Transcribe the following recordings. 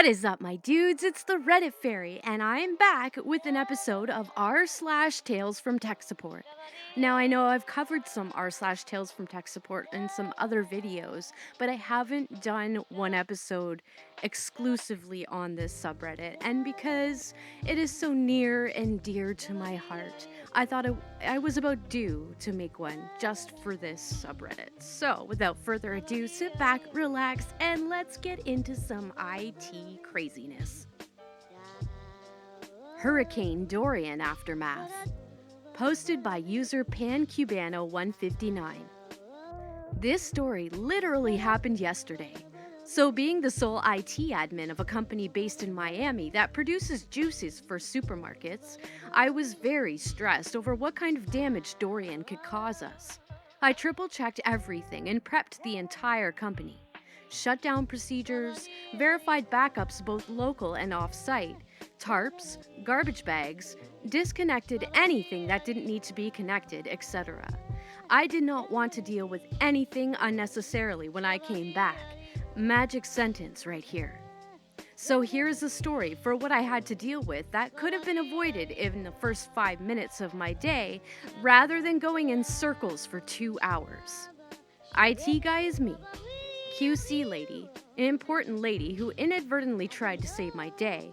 What is up, my dudes? It's the Reddit Fairy, and I'm back with an episode of r/Tales from Tech Support. Now, I know I've covered some r/Tales from Tech Support in some other videos, but I haven't done one episode exclusively on this subreddit, and because it is so near and dear to my heart, I thought I was about due to make one just for this subreddit. So, without further ado, sit back, relax, and let's get into some IT craziness. Hurricane Dorian Aftermath. Posted by user PanCubano159. This story literally happened yesterday. So, being the sole IT admin of a company based in Miami that produces juices for supermarkets, I was very stressed over what kind of damage Dorian could cause us. I triple-checked everything and prepped the entire company. Shutdown procedures, verified backups both local and off-site, tarps, garbage bags, disconnected anything that didn't need to be connected, etc. I did not want to deal with anything unnecessarily when I came back. Magic sentence right here. So here's a story for what I had to deal with that could have been avoided in the first 5 minutes of my day rather than going in circles for 2 hours. IT guy is me. QC lady, an important lady who inadvertently tried to save my day.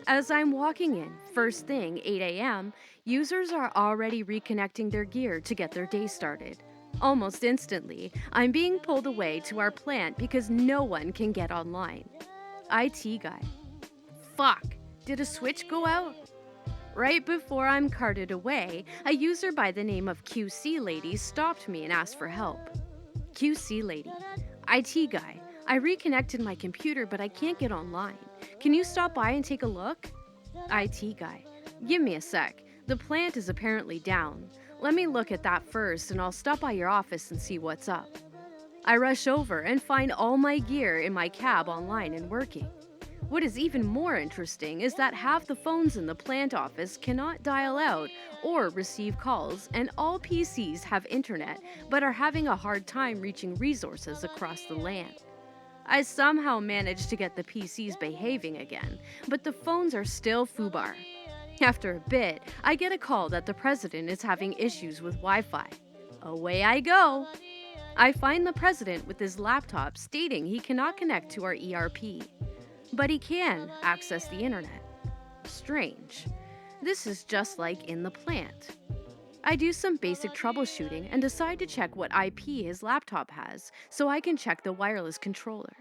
As I'm walking in, first thing, 8 a.m., users are already reconnecting their gear to get their day started. Almost instantly, I'm being pulled away to our plant because no one can get online. IT guy. Fuck, did a switch go out? Right before I'm carted away, a user by the name of QC Lady stopped me and asked for help. QC Lady. IT guy. I reconnected my computer, but I can't get online. Can you stop by and take a look? IT guy. Give me a sec. The plant is apparently down. Let me look at that first, and I'll stop by your office and see what's up. I rush over and find all my gear in my cab online and working. What is even more interesting is that half the phones in the plant office cannot dial out or receive calls, and all PCs have internet but are having a hard time reaching resources across the LAN. I somehow managed to get the PCs behaving again, but the phones are still foobar. After a bit, I get a call that the president is having issues with Wi-Fi. Away I go. I find the president with his laptop stating he cannot connect to our ERP, but he can access the internet. Strange. This is just like in the plant. I do some basic troubleshooting and decide to check what IP his laptop has so I can check the wireless controller.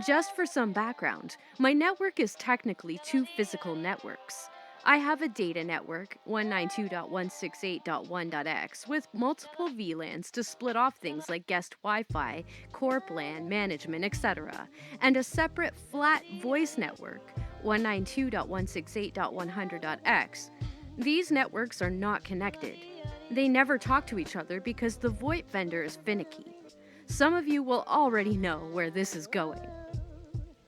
Just for some background, my network is technically 2 physical networks. I have a data network, 192.168.1.x, with multiple VLANs to split off things like guest Wi-Fi, corp LAN, management, etc., and a separate flat voice network, 192.168.100.x. These networks are not connected. They never talk to each other because the VoIP vendor is finicky. Some of you will already know where this is going.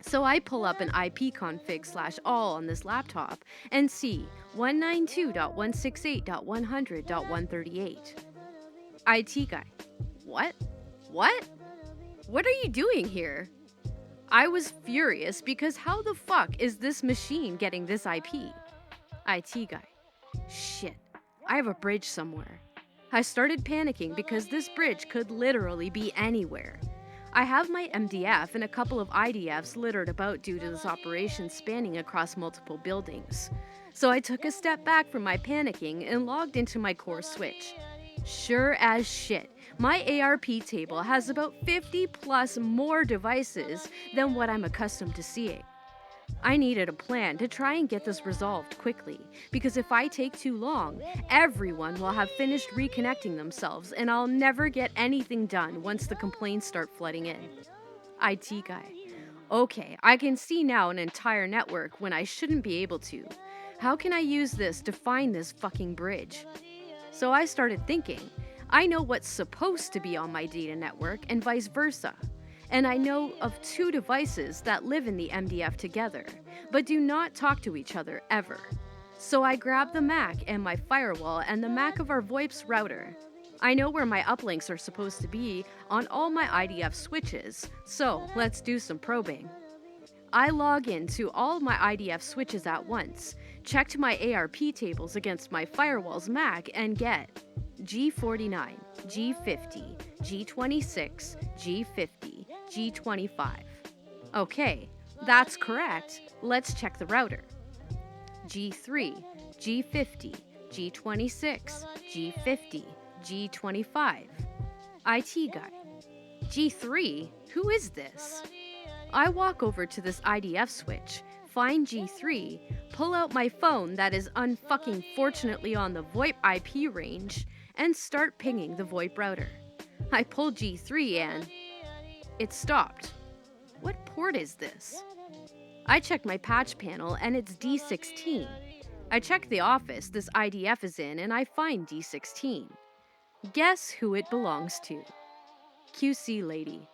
So I pull up an ipconfig/all on this laptop and see 192.168.100.138. IT guy. What? What? What are you doing here? I was furious because how the fuck is this machine getting this IP? IT guy. Shit, I have a bridge somewhere. I started panicking because this bridge could literally be anywhere. I have my MDF and a couple of IDFs littered about due to this operation spanning across multiple buildings. So I took a step back from my panicking and logged into my core switch. Sure as shit, my ARP table has about 50 plus more devices than what I'm accustomed to seeing. I needed a plan to try and get this resolved quickly, because if I take too long, everyone will have finished reconnecting themselves and I'll never get anything done once the complaints start flooding in. IT guy. Okay, I can see now an entire network when I shouldn't be able to. How can I use this to find this fucking bridge? So I started thinking, I know what's supposed to be on my data network and vice versa. And I know of 2 devices that live in the MDF together, but do not talk to each other ever. So I grab the MAC and my firewall and the MAC of our VoIP's router. I know where my uplinks are supposed to be on all my IDF switches, so let's do some probing. I log into all my IDF switches at once, checked my ARP tables against my firewall's MAC, and get G49, G50, G26, G50, G25. Okay, that's correct. Let's check the router. G3, G50, G26, G50, G25. IT guy. G3? Who is this? I walk over to this IDF switch, find G3, pull out my phone that is unfucking fortunately on the VoIP IP range, and start pinging the VoIP router. I pull G3 and it stopped. What port is this? I check my patch panel and it's D16. I check the office this IDF is in and I find D16. Guess who it belongs to? QC lady.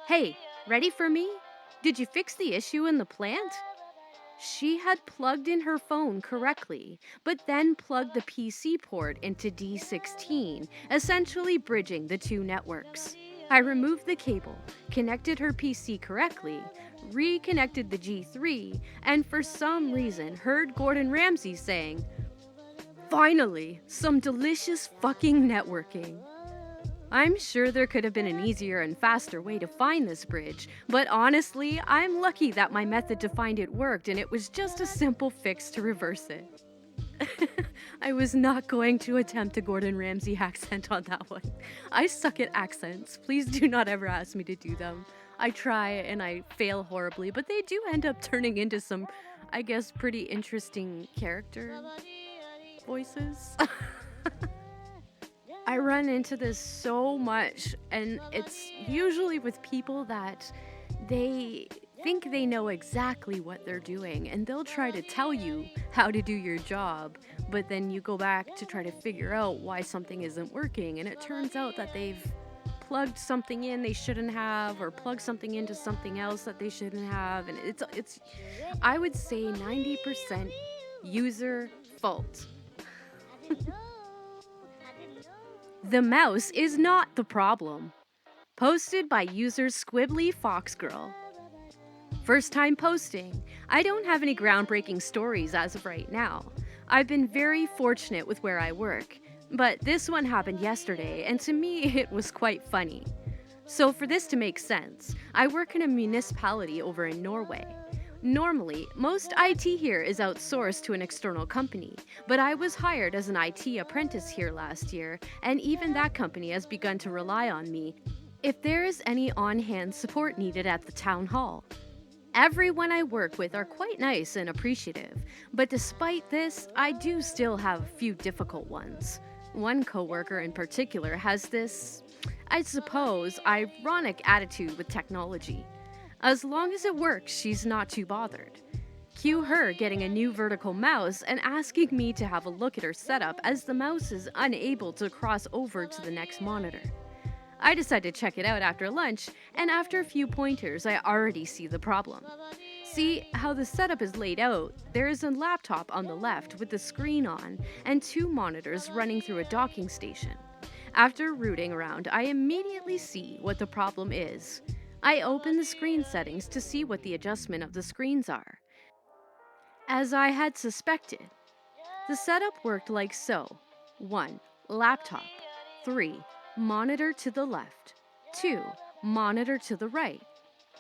Hey, ready for me? Did you fix the issue in the plant? She had plugged in her phone correctly, but then plugged the PC port into D16, essentially bridging the two networks. I removed the cable, connected her PC correctly, reconnected the G3, and for some reason heard Gordon Ramsay saying, "Finally, some delicious fucking networking." I'm sure there could have been an easier and faster way to find this bridge, but honestly, I'm lucky that my method to find it worked and it was just a simple fix to reverse it. I was not going to attempt a Gordon Ramsay accent on that one. I suck at accents. Please do not ever ask me to do them. I try and I fail horribly, but they do end up turning into some, I guess, pretty interesting character voices. I run into this so much, and it's usually with people that they think they know exactly what they're doing, and they'll try to tell you how to do your job, but then you go back to try to figure out why something isn't working, and it turns out that they've plugged something in they shouldn't have, or plugged something into something else that they shouldn't have, and it's I would say 90% user fault. The mouse is not the problem. Posted by user Squibbly Foxgirl. First time posting. I don't have any groundbreaking stories as of right now. I've been very fortunate with where I work, but this one happened yesterday, and to me it was quite funny. So for this to make sense, I work in a municipality over in Norway. Normally, most IT here is outsourced to an external company, but I was hired as an IT apprentice here last year, and even that company has begun to rely on me if there is any on-hand support needed at the town hall. Everyone I work with are quite nice and appreciative, but despite this, I do still have a few difficult ones. One coworker in particular has this, I suppose, ironic attitude with technology. As long as it works, she's not too bothered. Cue her getting a new vertical mouse and asking me to have a look at her setup as the mouse is unable to cross over to the next monitor. I decide to check it out after lunch, and after a few pointers, I already see the problem. See how the setup is laid out? There is a laptop on the left with the screen on, and two monitors running through a docking station. After rooting around, I immediately see what the problem is. I open the screen settings to see what the adjustment of the screens are. As I had suspected, the setup worked like so. 1. Laptop. 3. Monitor to the left. 2. Monitor to the right.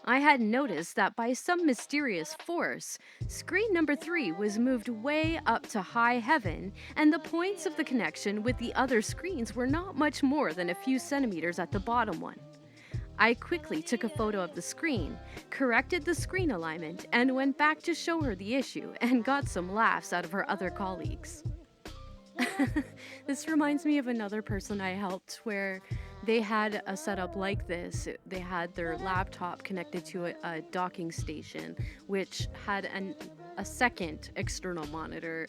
I had noticed that by some mysterious force, screen number 3 was moved way up to high heaven, and the points of the connection with the other screens were not much more than a few centimeters at the bottom one. I quickly took a photo of the screen, corrected the screen alignment, and went back to show her the issue and got some laughs out of her other colleagues. This reminds me of another person I helped where they had a setup like this. They had their laptop connected to a docking station, which had a second external monitor,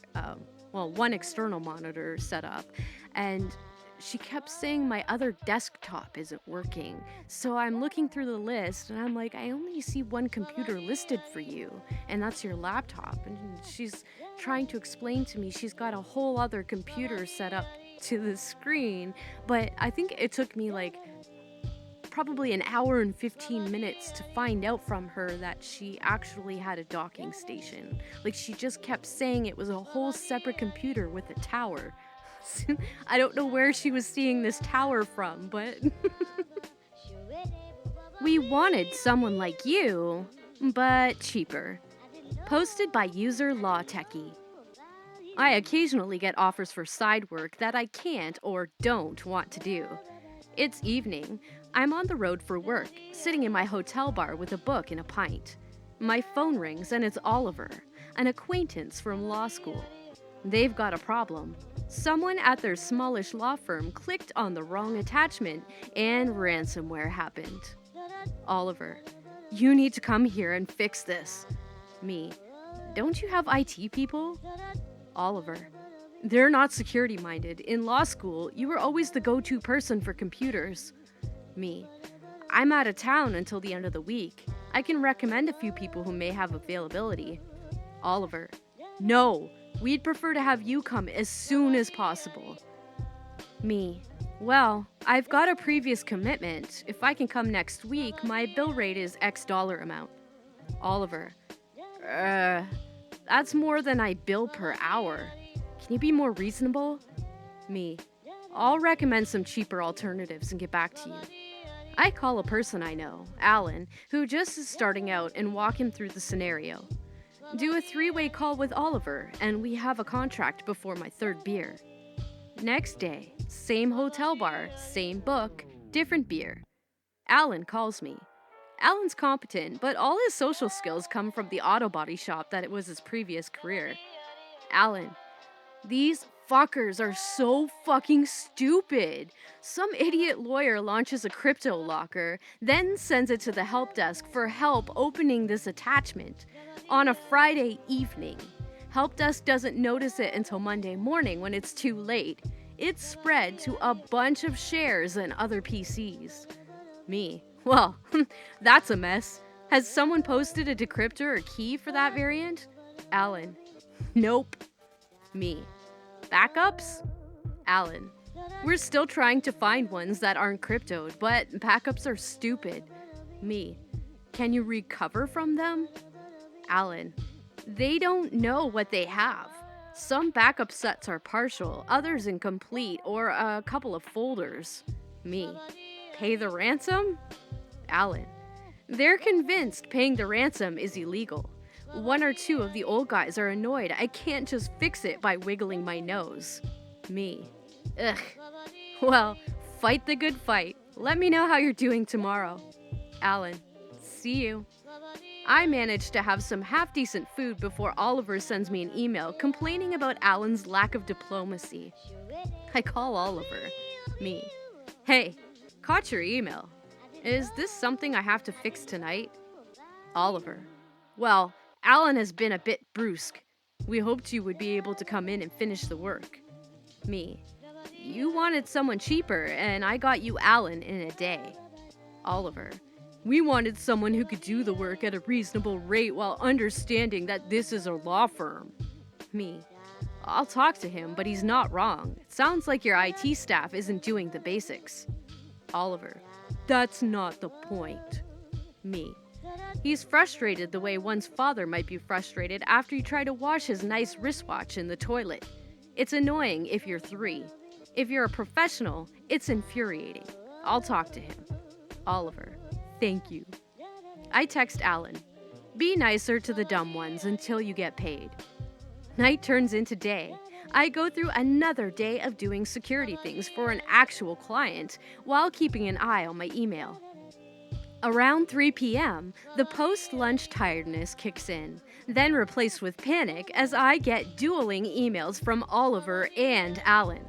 one external monitor set up, and she kept saying my other desktop isn't working. So I'm looking through the list and I'm like, I only see one computer listed for you, and that's your laptop. And she's trying to explain to me she's got a whole other computer set up to the screen, but I think it took me like probably an hour and 15 minutes to find out from her that she actually had a docking station. Like, she just kept saying it was a whole separate computer with a tower. I don't know where she was seeing this tower from, but we wanted someone like you, but cheaper. Posted by user Law Techie. I occasionally get offers for side work that I can't or don't want to do. It's evening. I'm on the road for work, sitting in my hotel bar with a book and a pint. My phone rings and it's Oliver, an acquaintance from law school. They've got a problem. Someone at their smallish law firm clicked on the wrong attachment and ransomware happened. Oliver, you need to come here and fix this. Me, don't you have IT people? Oliver, they're not security-minded. In law school, you were always the go-to person for computers. Me, I'm out of town until the end of the week. I can recommend a few people who may have availability. Oliver, no, we'd prefer to have you come as soon as possible. Me, well, I've got a previous commitment. If I can come next week, my bill rate is X dollar amount. Oliver, that's more than I bill per hour. Can you be more reasonable? Me, I'll recommend some cheaper alternatives and get back to you. I call a person I know, Alan, who just is starting out, and walk him through the scenario. Do a 3-way call with Oliver, and we have a contract before my third beer. Next day, same hotel bar, same book, different beer. Alan calls me. Alan's competent, but all his social skills come from the auto body shop that it was his previous career. Alan, these fuckers are so fucking stupid. Some idiot lawyer launches a crypto locker, then sends it to the help desk for help opening this attachment. On a Friday evening. Help desk doesn't notice it until Monday morning when it's too late. It's spread to a bunch of shares and other PCs. Me, well, that's a mess. Has someone posted a decryptor or key for that variant? Alan, nope. Me, backups? Alan, we're still trying to find ones that aren't cryptoed, but backups are stupid. Me, can you recover from them? Alan, they don't know what they have. Some backup sets are partial, others incomplete, or a couple of folders. Me, pay the ransom? Alan, they're convinced paying the ransom is illegal. 1 or 2 of the old guys are annoyed I can't just fix it by wiggling my nose. Me, ugh. Well, fight the good fight. Let me know how you're doing tomorrow. Alan, see you. I managed to have some half-decent food before Oliver sends me an email complaining about Alan's lack of diplomacy. I call Oliver. Me, hey, caught your email. Is this something I have to fix tonight? Oliver, well, Alan has been a bit brusque. We hoped you would be able to come in and finish the work. Me, you wanted someone cheaper, and I got you Alan in a day. Oliver, we wanted someone who could do the work at a reasonable rate while understanding that this is a law firm. Me, I'll talk to him, but he's not wrong. It sounds like your IT staff isn't doing the basics. Oliver, that's not the point. Me, he's frustrated the way one's father might be frustrated after you try to wash his nice wristwatch in the toilet. It's annoying if you're 3. If you're a professional, it's infuriating. I'll talk to him. Oliver, thank you. I text Alan. Be nicer to the dumb ones until you get paid. Night turns into day. I go through another day of doing security things for an actual client while keeping an eye on my email. Around 3 p.m., the post-lunch tiredness kicks in, then replaced with panic as I get dueling emails from Oliver and Alan.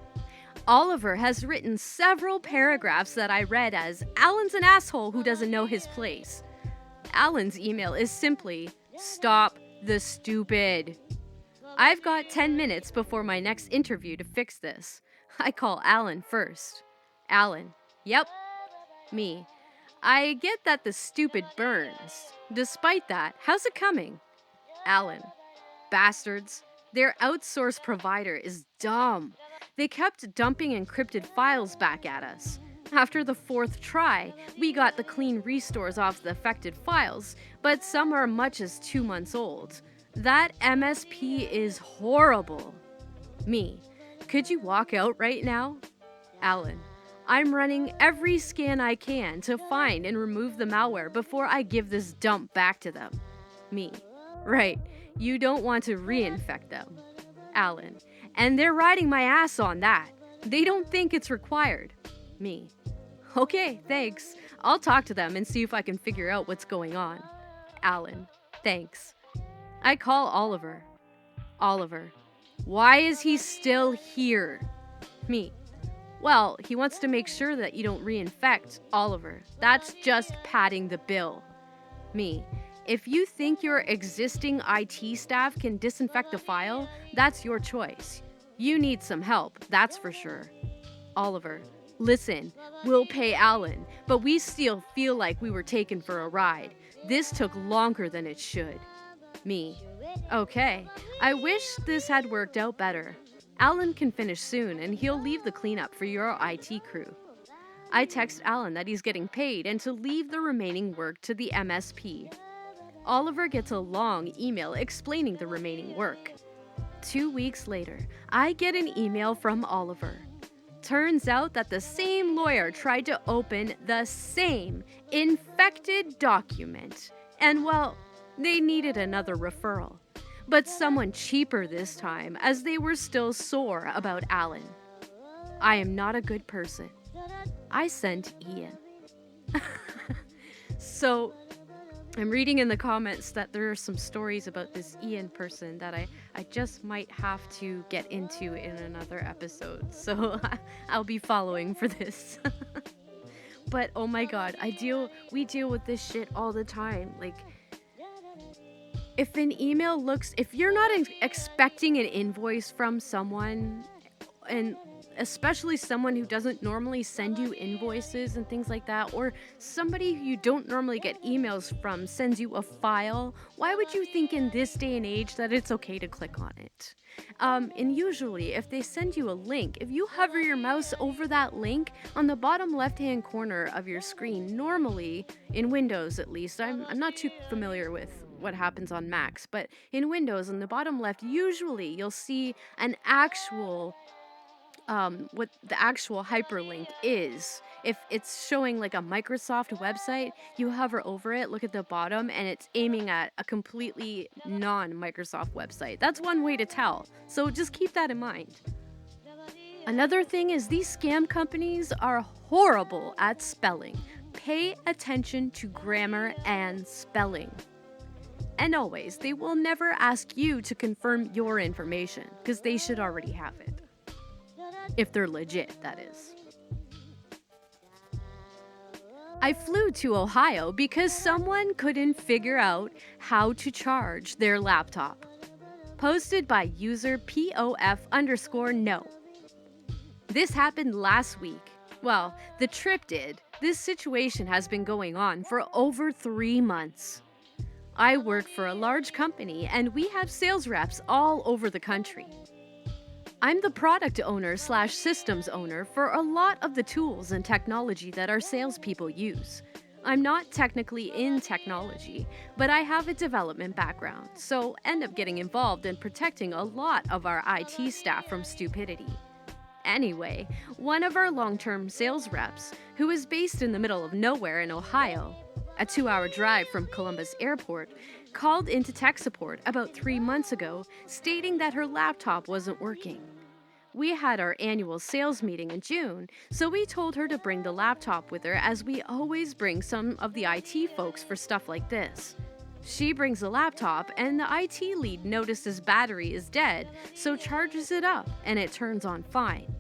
Oliver has written several paragraphs that I read as, Alan's an asshole who doesn't know his place. Alan's email is simply, stop the stupid. I've got 10 minutes before my next interview to fix this. I call Alan first. Alan, yep. Me, I get that the stupid burns. Despite that, how's it coming? Alan, bastards. Their outsourced provider is dumb. They kept dumping encrypted files back at us. After the fourth try, we got the clean restores off the affected files, but some are much as 2 months old. That MSP is horrible. Me, could you walk out right now? Alan, I'm running every scan I can to find and remove the malware before I give this dump back to them. Me, right, you don't want to reinfect them. Alan, and they're riding my ass on that. They don't think it's required. Me, okay, thanks. I'll talk to them and see if I can figure out what's going on. Alan, thanks. I call Oliver. Oliver, why is he still here? Me, well, he wants to make sure that you don't reinfect. Oliver, that's just padding the bill. Me, if you think your existing IT staff can disinfect the file, that's your choice. You need some help, that's for sure. Oliver, listen, we'll pay Alan, but we still feel like we were taken for a ride. This took longer than it should. Me, okay, I wish this had worked out better. Alan can finish soon and he'll leave the cleanup for your IT crew. I text Alan that he's getting paid and to leave the remaining work to the MSP. Oliver gets a long email explaining the remaining work. 2 weeks later, I get an email from Oliver. Turns out that the same lawyer tried to open the same infected document. And well, they needed another referral. But someone cheaper this time, as they were still sore about Alan. I am not a good person. I sent Ian. So, I'm reading in the comments that there are some stories about this Ian person that I just might have to get into in another episode. So, I'll be following for this. But, oh my god, we deal with this shit all the time. Like, if an email if you're not expecting an invoice from someone, and especially someone who doesn't normally send you invoices and things like that, or somebody who you don't normally get emails from sends you a file, why would you think in this day and age that it's okay to click on it? And usually, if they send you a link, if you hover your mouse over that link, on the bottom left-hand corner of your screen, normally, in Windows at least, I'm not too familiar with what happens on Macs, but in Windows, in the bottom left, usually you'll see an actual, what the actual hyperlink is. If it's showing like a Microsoft website, you hover over it, look at the bottom, and it's aiming at a completely non-Microsoft website. That's one way to tell, so just keep that in mind. Another thing is these scam companies are horrible at spelling. Pay attention to grammar and spelling. And always, they will never ask you to confirm your information, because they should already have it. If they're legit, that is. I flew to Ohio because someone couldn't figure out how to charge their laptop. Posted by user POF_no. This happened last week. Well, the trip did. This situation has been going on for over 3 months. I work for a large company and we have sales reps all over the country. I'm the product owner / systems owner for a lot of the tools and technology that our salespeople use. I'm not technically in technology, but I have a development background, so end up getting involved in protecting a lot of our IT staff from stupidity. Anyway, one of our long-term sales reps, who is based in the middle of nowhere in Ohio, a 2-hour drive from Columbus Airport, called into tech support about 3 months ago, stating that her laptop wasn't working. We had our annual sales meeting in June, so we told her to bring the laptop with her, as we always bring some of the IT folks for stuff like this. She brings the laptop, and the IT lead notices battery is dead, so charges it up, and it turns on fine.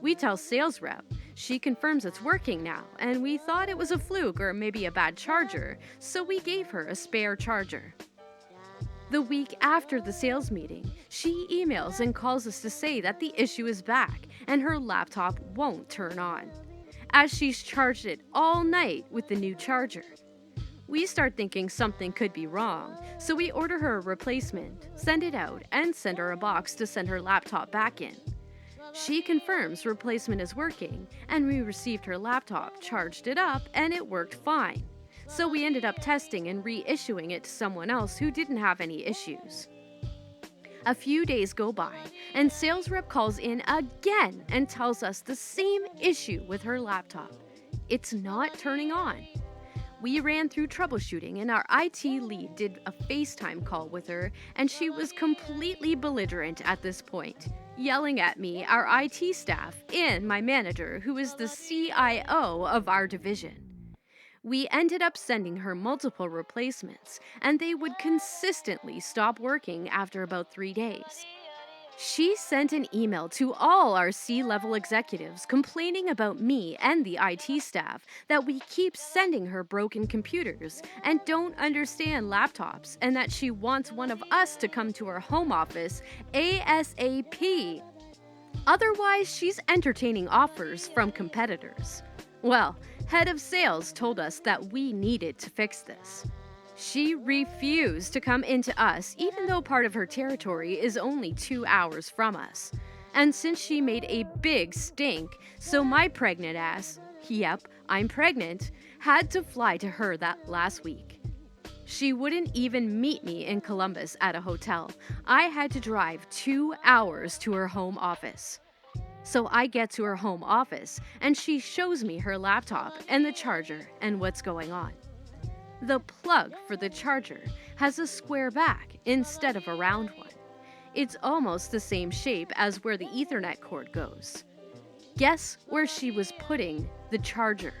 We tell sales rep. She confirms it's working now, and we thought it was a fluke or maybe a bad charger, so we gave her a spare charger. The week after the sales meeting, she emails and calls us to say that the issue is back and her laptop won't turn on, as she's charged it all night with the new charger. We start thinking something could be wrong, so we order her a replacement, send it out, and send her a box to send her laptop back in. She confirms replacement is working, and we received her laptop, charged it up, and it worked fine. So we ended up testing and reissuing it to someone else who didn't have any issues. A few days go by, and sales rep calls in again and tells us the same issue with her laptop. It's not turning on. We ran through troubleshooting, and our IT lead did a FaceTime call with her, and she was completely belligerent at this point, yelling at me, our IT staff, and my manager, who is the CIO of our division. We ended up sending her multiple replacements, and they would consistently stop working after about 3 days. She sent an email to all our C-level executives complaining about me and the IT staff that we keep sending her broken computers and don't understand laptops, and that she wants one of us to come to her home office ASAP. Otherwise, she's entertaining offers from competitors. Well, head of sales told us that we needed to fix this. She refused to come into us, even though part of her territory is only 2 hours from us. And since she made a big stink, so my pregnant ass, yep, I'm pregnant, had to fly to her that last week. She wouldn't even meet me in Columbus at a hotel. I had to drive 2 hours to her home office. So I get to her home office, and she shows me her laptop and the charger and what's going on. The plug for the charger has a square back instead of a round one. It's almost the same shape as where the Ethernet cord goes. Guess where she was putting the charger?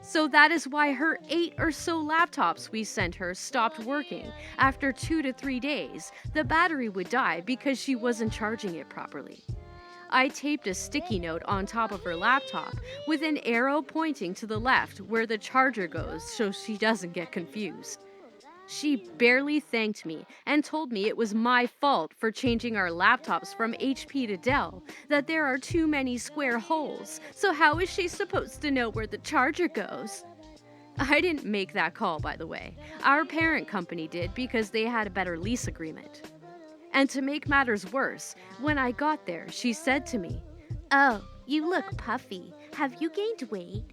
So that is why her 8 or so laptops we sent her stopped working. After 2 to 3 days, the battery would die because she wasn't charging it properly. I taped a sticky note on top of her laptop with an arrow pointing to the left where the charger goes so she doesn't get confused. She barely thanked me and told me it was my fault for changing our laptops from HP to Dell, that there are too many square holes, so how is she supposed to know where the charger goes? I didn't make that call, by the way. Our parent company did because they had a better lease agreement. And to make matters worse, when I got there, she said to me, "Oh, you look puffy. Have you gained weight?"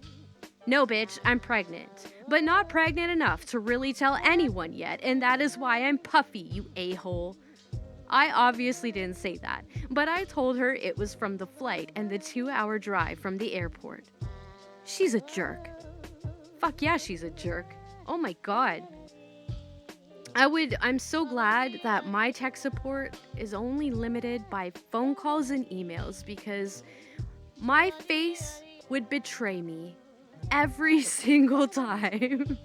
No, bitch, I'm pregnant. But not pregnant enough to really tell anyone yet, and that is why I'm puffy, you a-hole. I obviously didn't say that, but I told her it was from the flight and the 2-hour drive from the airport. She's a jerk. Fuck yeah, she's a jerk. Oh my god. I'm so glad that my tech support is only limited by phone calls and emails, because my face would betray me every single time.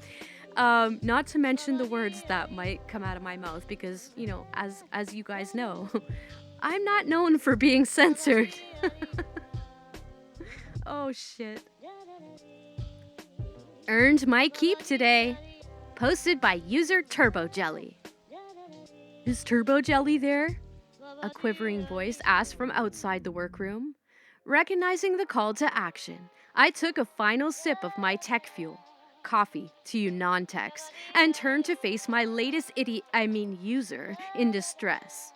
Not to mention the words that might come out of my mouth, because, you know, as you guys know, I'm not known for being censored. Oh shit. Earned my keep today. Posted by user Turbo Jelly. Is Turbo Jelly there? A quivering voice asked from outside the workroom. Recognizing the call to action, I took a final sip of my tech fuel, coffee to you non-techs, and turned to face my latest user in distress.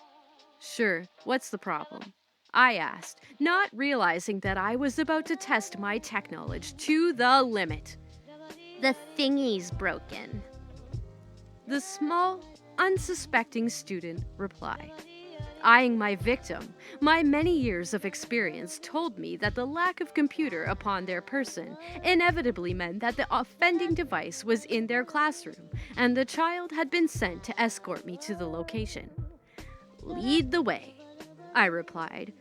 Sure, what's the problem? I asked, not realizing that I was about to test my tech knowledge to the limit. The thingy's broken. The small, unsuspecting student replied. Eyeing my victim, my many years of experience told me that the lack of computer upon their person inevitably meant that the offending device was in their classroom, and the child had been sent to escort me to the location. Lead the way, I replied.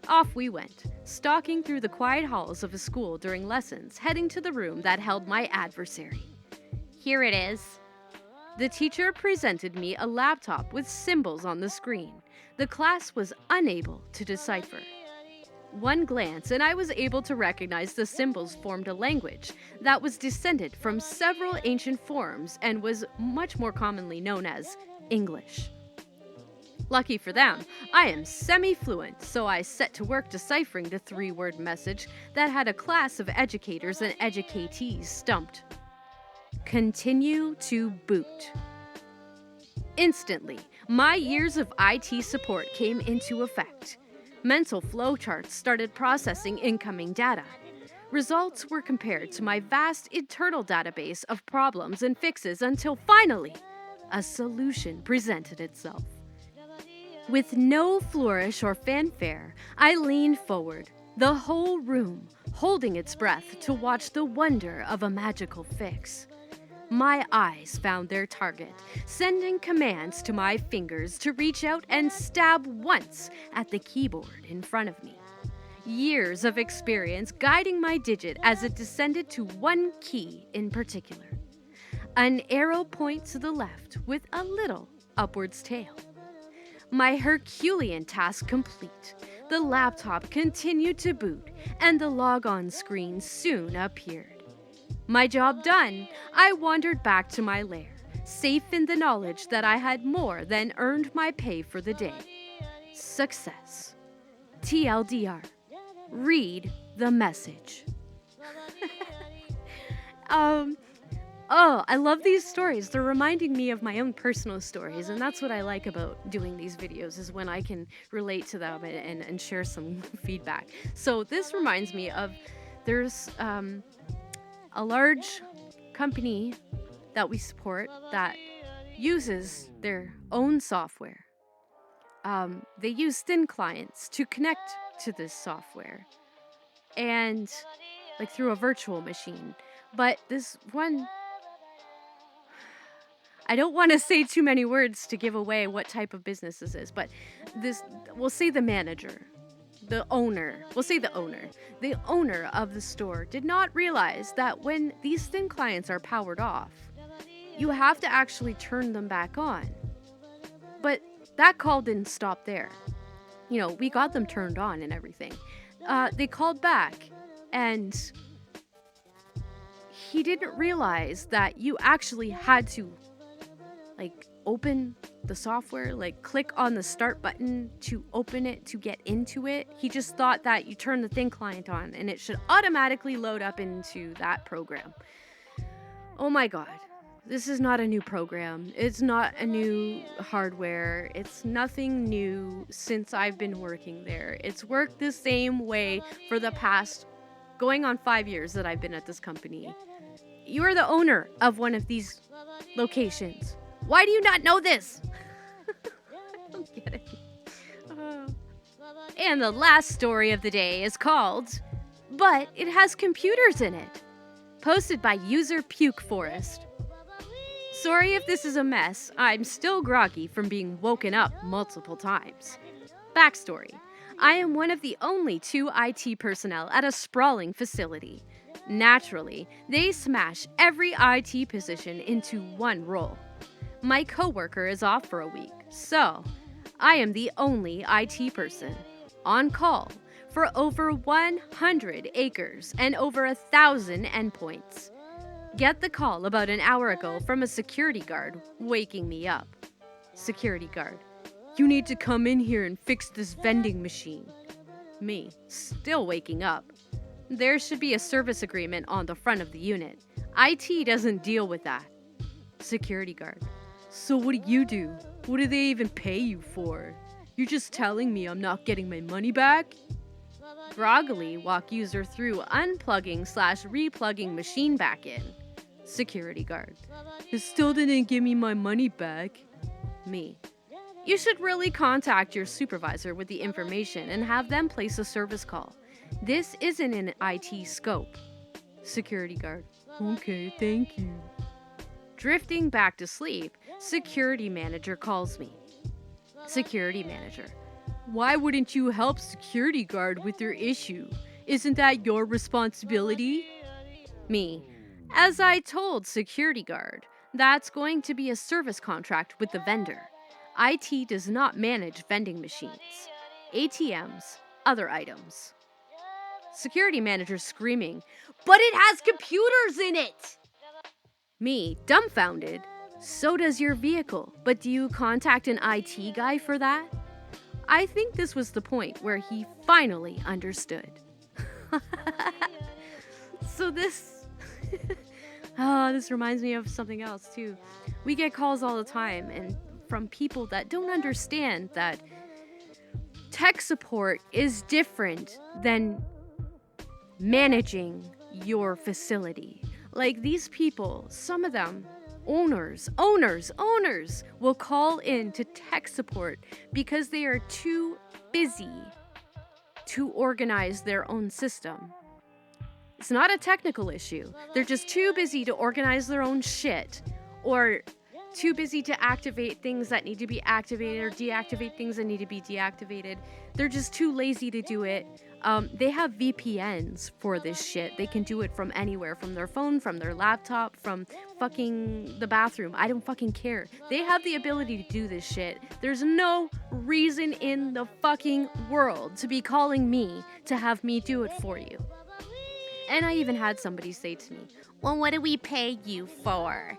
Off we went, stalking through the quiet halls of a school during lessons, heading to the room that held my adversary. Here it is. The teacher presented me a laptop with symbols on the screen. The class was unable to decipher. One glance, and I was able to recognize the symbols formed a language that was descended from several ancient forms and was much more commonly known as English. Lucky for them, I am semi-fluent, so I set to work deciphering the 3-word message that had a class of educators and educatees stumped. Continue to boot. Instantly, my years of IT support came into effect. Mental flowcharts started processing incoming data. Results were compared to my vast internal database of problems and fixes until finally, a solution presented itself. With no flourish or fanfare, I leaned forward, the whole room holding its breath to watch the wonder of a magical fix. My eyes found their target, sending commands to my fingers to reach out and stab once at the keyboard in front of me. Years of experience guiding my digit as it descended to one key in particular. An arrow point to the left with a little upwards tail. My Herculean task complete, the laptop continued to boot, and the logon screen soon appeared. My job done, I wandered back to my lair, safe in the knowledge that I had more than earned my pay for the day. Success. TLDR. Read the message. I love these stories. They're reminding me of my own personal stories, and that's what I like about doing these videos, is when I can relate to them and share some feedback. So this reminds me of, there's a large company that we support that uses their own software. They use thin clients to connect to this software, and like through a virtual machine. But this one, I don't want to say too many words to give away what type of business this is, but this, we'll say the manager, the owner of the store did not realize that when these thin clients are powered off, you have to actually turn them back on. But that call didn't stop there. You know, we got them turned on and everything. They called back, and he didn't realize that you actually had to, like, open the software, like click on the start button to open it, to get into it. He just thought that you turn the thin client on and it should automatically load up into that program. Oh my god. This is not a new program. It's not a new hardware. It's nothing new since I've been working there. It's worked the same way for the past going on 5 years that I've been at this company. You are the owner of one of these locations. Why do you not know this? I don't get it. And the last story of the day is called, But It Has Computers in It, posted by user Puke Forest. Sorry if this is a mess, I'm still groggy from being woken up multiple times. Backstory. I am one of the only 2 IT personnel at a sprawling facility. Naturally, they smash every IT position into one role. My coworker is off for a week, so I am the only IT person on call for over 100 acres and over 1,000 endpoints. Get the call about an hour ago from a security guard waking me up. Security guard. You need to come in here and fix this vending machine. Me, still waking up. There should be a service agreement on the front of the unit. IT doesn't deal with that. Security guard. So what do? What do they even pay you for? You're just telling me I'm not getting my money back? Groggily walk user through unplugging/replugging machine back in. Security guard. It still didn't give me my money back. Me. You should really contact your supervisor with the information and have them place a service call. This isn't an IT scope. Security guard. Okay, thank you. Drifting back to sleep, security manager calls me. Security manager. Why wouldn't you help security guard with their issue? Isn't that your responsibility? Me. As I told security guard, that's going to be a service contract with the vendor. IT does not manage vending machines, ATMs, other items. Security manager screaming, but it has computers in it! Me, dumbfounded. So does your vehicle, but do you contact an IT guy for that? I think this was the point where he finally understood. So this reminds me of something else too. We get calls all the time and from people that don't understand that Tech support is different than managing your facility. Like these people, some of them, owners will call in to tech support because they are too busy to organize their own system. It's not a technical issue. They're just too busy to organize their own shit, or too busy to activate things that need to be activated or deactivate things that need to be deactivated. They're just too lazy to do it. They have VPNs for this shit. They can do it from anywhere, from their phone, from their laptop, from fucking the bathroom. I don't fucking care. They have the ability to do this shit. There's no reason in the fucking world to be calling me to have me do it for you. And I even had somebody say to me, well, what do we pay you for?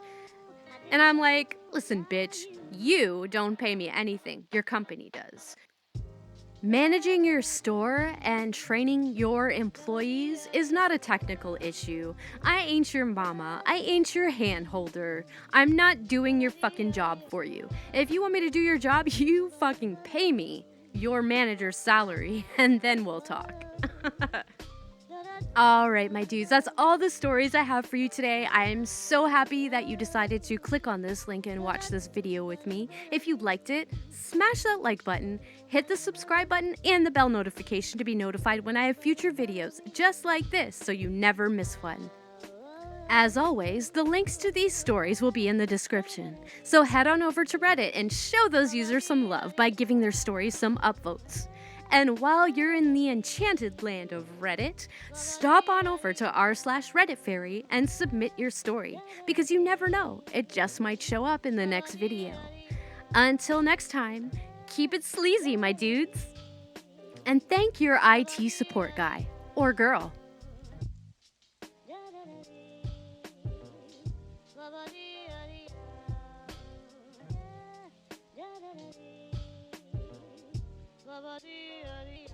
And I'm like, listen, bitch, you don't pay me anything. Your company does. Managing your store and training your employees is not a technical issue. I ain't your mama. I ain't your hand holder. I'm not doing your fucking job for you. If you want me to do your job, you fucking pay me your manager's salary, and then we'll talk. Alright, my dudes, that's all the stories I have for you today. I am so happy that you decided to click on this link and watch this video with me. If you liked it, smash that like button, hit the subscribe button, and the bell notification to be notified when I have future videos just like this so you never miss one. As always, the links to these stories will be in the description, so head on over to Reddit and show those users some love by giving their stories some upvotes. And while you're in the enchanted land of Reddit, stop on over to r/RedditFairy and submit your story, because you never know, it just might show up in the next video. Until next time, keep it sleazy, my dudes. And thank your IT support guy, or girl. Ba ba dee